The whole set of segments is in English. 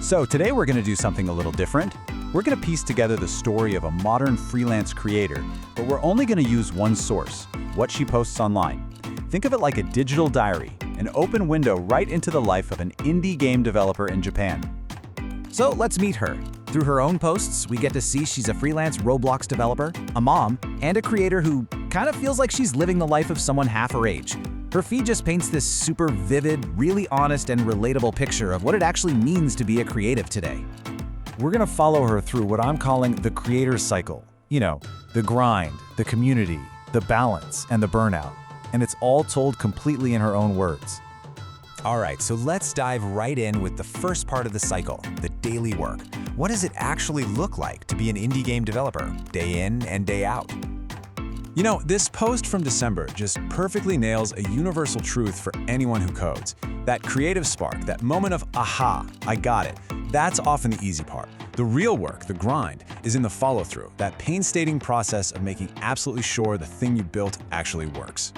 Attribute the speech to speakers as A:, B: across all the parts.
A: So today we're going to do something a little different. We're going to piece together the story of a modern freelance creator, but we're only going to use one source, what she posts online. Think of it like a digital diary, an open window right into the life of an indie game developer in Japan.
B: So let's meet her. Through her own posts, we get to see she's a freelance Roblox developer, a mom, and a creator who kind of feels like she's living the life of someone half her age. Her feed just paints this super vivid, really honest and relatable picture of what it actually means to be a creative today.
A: We're going to follow her through what I'm calling the creator's cycle. You know, the grind, the community, the balance, and the burnout. And it's all told completely in her own words.
B: All right, so let's dive right in with the first part of the cycle, the daily work. What does it actually look like to be an indie game developer, day in and day out?
C: You know, this post from December just perfectly nails a universal truth for anyone who codes. That creative spark, that moment of, aha, I got it. That's often the easy part. The real work, the grind, is in the follow-through, that painstaking process of making absolutely sure the thing you built actually works.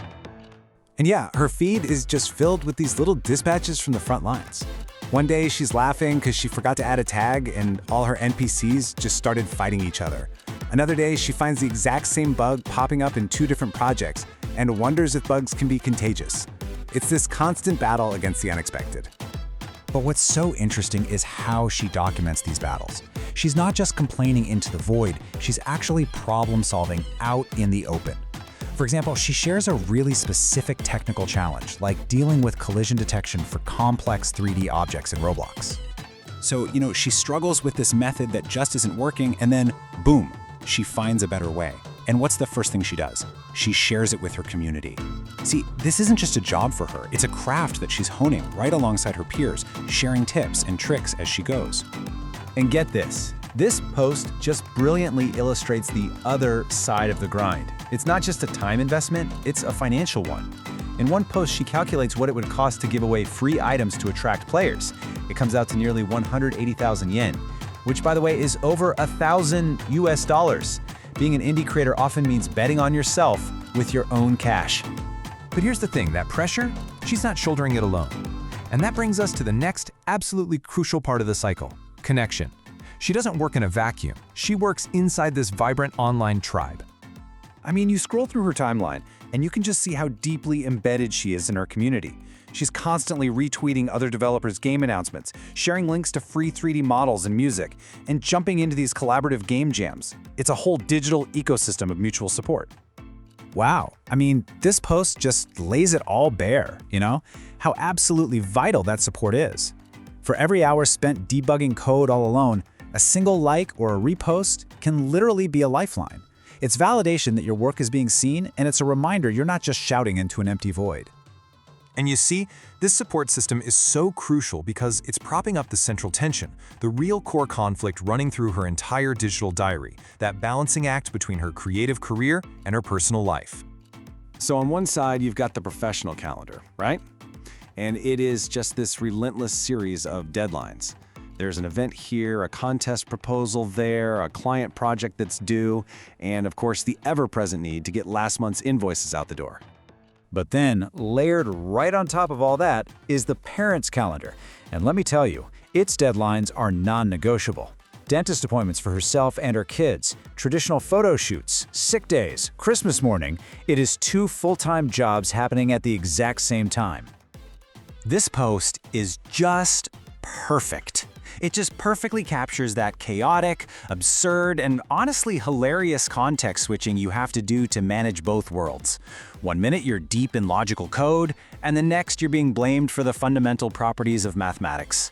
A: And yeah, her feed is just filled with these little dispatches from the front lines. One day she's laughing because she forgot to add a tag and all her NPCs just started fighting each other. Another day she finds the exact same bug popping up in 2 different projects and wonders if bugs can be contagious. It's this constant battle against the unexpected.
B: But what's so interesting is how she documents these battles. She's not just complaining into the void, she's actually problem solving out in the open. For example, she shares a really specific technical challenge, like dealing with collision detection for complex 3D objects in Roblox.
A: So, she struggles with this method that just isn't working, and then, boom, she finds a better way. And what's the first thing she does? She shares it with her community. See, this isn't just a job for her, it's a craft that she's honing right alongside her peers, sharing tips and tricks as she goes. And get this post just brilliantly illustrates the other side of the grind. It's not just a time investment, it's a financial one. In one post, she calculates what it would cost to give away free items to attract players. It comes out to nearly 180,000 yen, which by the way is over $1,000 US. Being an indie creator often means betting on yourself with your own cash.
C: But here's the thing, that pressure, she's not shouldering it alone. And that brings us to the next absolutely crucial part of the cycle, connection. She doesn't work in a vacuum. She works inside this vibrant online tribe.
A: I mean, you scroll through her timeline, and you can just see how deeply embedded she is in her community. She's constantly retweeting other developers' game announcements, sharing links to free 3D models and music, and jumping into these collaborative game jams. It's a whole digital ecosystem of mutual support.
B: Wow, I mean, this post just lays it all bare, how absolutely vital that support is. For every hour spent debugging code all alone, a single like or a repost can literally be a lifeline. It's validation that your work is being seen, and it's a reminder you're not just shouting into an empty void.
C: And you see, this support system is so crucial because it's propping up the central tension, the real core conflict running through her entire digital diary, that balancing act between her creative career and her personal life.
A: So on one side, you've got the professional calendar, right? And it is just this relentless series of deadlines. There's an event here, a contest proposal there, a client project that's due, and of course the ever-present need to get last month's invoices out the door. But then, layered right on top of all that is the parents' calendar. And let me tell you, its deadlines are non-negotiable. Dentist appointments for herself and her kids, traditional photo shoots, sick days, Christmas morning. It is 2 full-time jobs happening at the exact same time. This post is just perfect. It just perfectly captures that chaotic, absurd, and honestly hilarious context switching you have to do to manage both worlds. One minute you're deep in logical code, and the next you're being blamed for the fundamental properties of mathematics.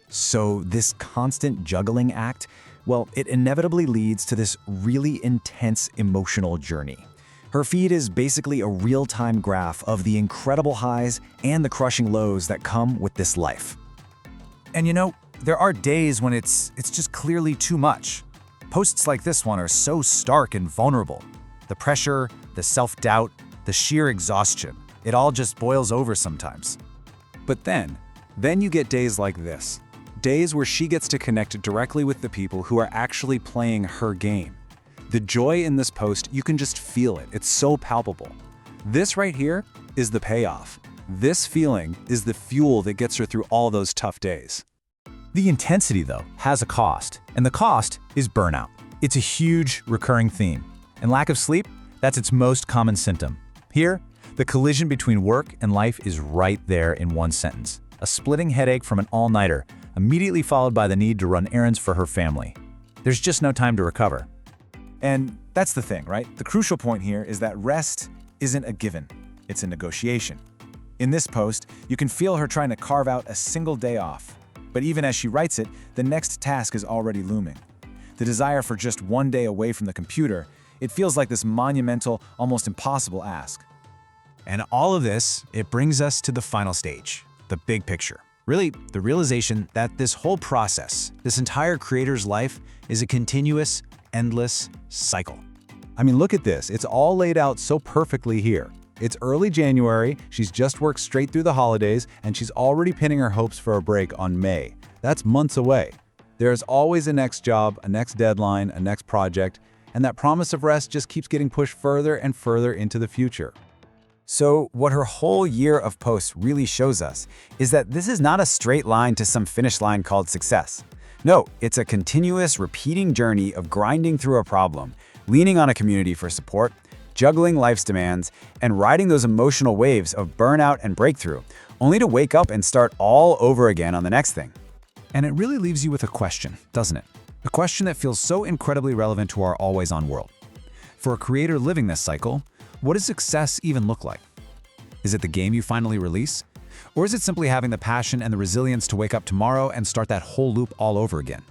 A: So this constant juggling act, well, it inevitably leads to this really intense emotional journey. Her feed is basically a real-time graph of the incredible highs and the crushing lows that come with this life. And there are days when it's just clearly too much. Posts like this one are so stark and vulnerable. The pressure, the self-doubt, the sheer exhaustion, it all just boils over sometimes. But then you get days like this. Days where she gets to connect directly with the people who are actually playing her game. The joy in this post, you can just feel it. It's so palpable. This right here is the payoff. This feeling is the fuel that gets her through all those tough days.
B: The intensity, though, has a cost, and the cost is burnout. It's a huge, recurring theme. And lack of sleep, that's its most common symptom. Here, the collision between work and life is right there in one sentence. A splitting headache from an all-nighter, immediately followed by the need to run errands for her family. There's just no time to recover.
C: And that's the thing, right? The crucial point here is that rest isn't a given. It's a negotiation. In this post, you can feel her trying to carve out a single day off. But even as she writes it, the next task is already looming. The desire for just one day away from the computer, it feels like this monumental, almost impossible ask.
B: And all of this, it brings us to the final stage, the big picture. Really, the realization that this whole process, this entire creator's life, is a continuous, endless cycle.
C: I mean, look at this. It's all laid out so perfectly here. It's early January, she's just worked straight through the holidays, and she's already pinning her hopes for a break on May. That's months away. There's always a next job, a next deadline, a next project, and that promise of rest just keeps getting pushed further and further into the future.
B: So what her whole year of posts really shows us is that this is not a straight line to some finish line called success. No, it's a continuous, repeating journey of grinding through a problem, leaning on a community for support, juggling life's demands, and riding those emotional waves of burnout and breakthrough, only to wake up and start all over again on the next thing.
C: And it really leaves you with a question, doesn't it? A question that feels so incredibly relevant to our always-on world. For a creator living this cycle, what does success even look like? Is it the game you finally release? Or is it simply having the passion and the resilience to wake up tomorrow and start that whole loop all over again?